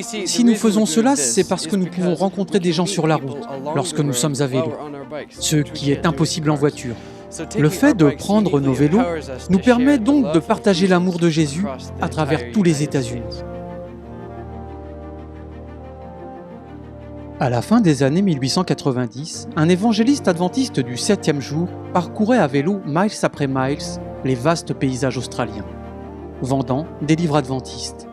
Si nous faisons cela, c'est parce que nous pouvons rencontrer des gens sur la route lorsque nous sommes à vélo, ce qui est impossible en voiture. Le fait de prendre nos vélos nous permet donc de partager l'amour de Jésus à travers tous les États-Unis. À la fin des années 1890, un évangéliste adventiste du 7e jour parcourait à vélo miles après miles les vastes paysages australiens, vendant des livres adventistes.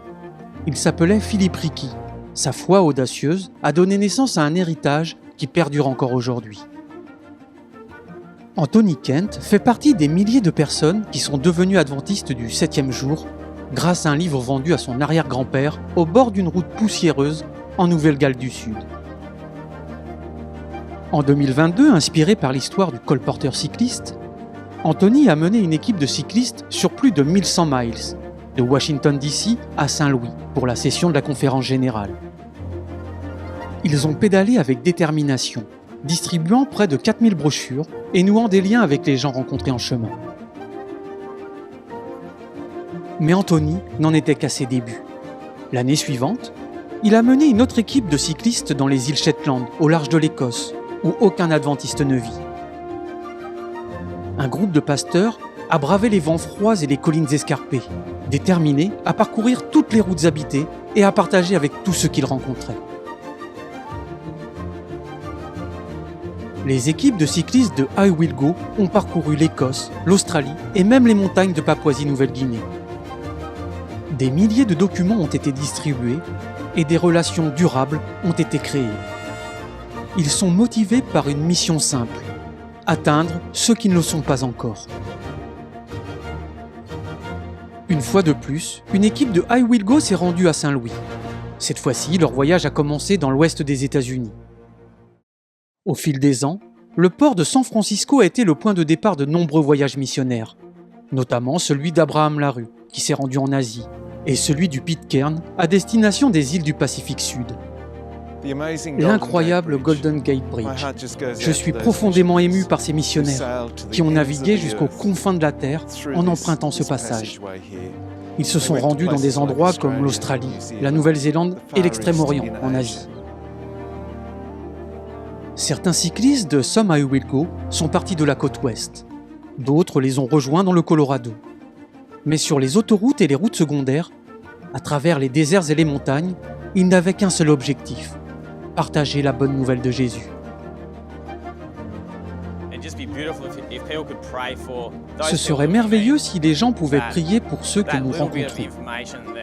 Il s'appelait Philip Ricky. Sa foi audacieuse a donné naissance à un héritage qui perdure encore aujourd'hui. Anthony Kent fait partie des milliers de personnes qui sont devenues adventistes du 7e jour grâce à un livre vendu à son arrière-grand-père au bord d'une route poussiéreuse en Nouvelle-Galles du Sud. En 2022, inspiré par l'histoire du colporteur cycliste, Anthony a mené une équipe de cyclistes sur plus de 1100 miles, de Washington DC à Saint-Louis, pour la session de la conférence générale. Ils ont pédalé avec détermination, distribuant près de 4000 brochures et nouant des liens avec les gens rencontrés en chemin. Mais Anthony n'en était qu'à ses débuts. L'année suivante, il a mené une autre équipe de cyclistes dans les îles Shetland, au large de l'Écosse, où aucun adventiste ne vit. Un groupe de pasteurs a bravé les vents froids et les collines escarpées, déterminés à parcourir toutes les routes habitées et à partager avec tous ceux qu'ils rencontraient. Les équipes de cyclistes de I Will Go ont parcouru l'Écosse, l'Australie et même les montagnes de Papouasie-Nouvelle-Guinée. Des milliers de documents ont été distribués et des relations durables ont été créées. Ils sont motivés par une mission simple, atteindre ceux qui ne le sont pas encore. Une fois de plus, une équipe de I Will Go s'est rendue à Saint-Louis. Cette fois-ci, leur voyage a commencé dans l'ouest des États-Unis. Au fil des ans, le port de San Francisco a été le point de départ de nombreux voyages missionnaires, notamment celui d'Abraham Larue, qui s'est rendu en Asie, et celui du Pitcairn à destination des îles du Pacifique Sud. L'incroyable Golden Gate Bridge. Je suis profondément ému par ces missionnaires qui ont navigué jusqu'aux confins de la Terre en empruntant ce passage. Ils se sont rendus dans des endroits comme l'Australie, la Nouvelle-Zélande et l'Extrême-Orient en Asie. Certains cyclistes de Some I Will Go sont partis de la côte ouest. D'autres les ont rejoints dans le Colorado. Mais sur les autoroutes et les routes secondaires, à travers les déserts et les montagnes, ils n'avaient qu'un seul objectif: partager la bonne nouvelle de Jésus. Ce serait merveilleux si les gens pouvaient prier pour ceux que nous rencontrons.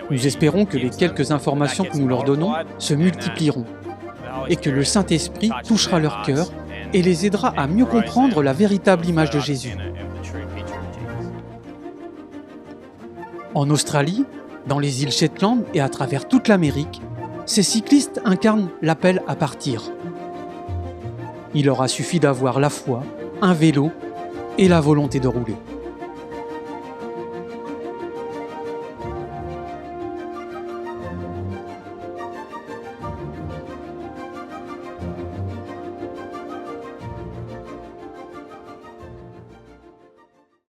Nous espérons que les quelques informations que nous leur donnons se multiplieront et que le Saint-Esprit touchera leur cœur et les aidera à mieux comprendre la véritable image de Jésus. En Australie, dans les îles Shetland et à travers toute l'Amérique, ces cyclistes incarnent l'appel à partir. Il leur a suffi d'avoir la foi, un vélo et la volonté de rouler.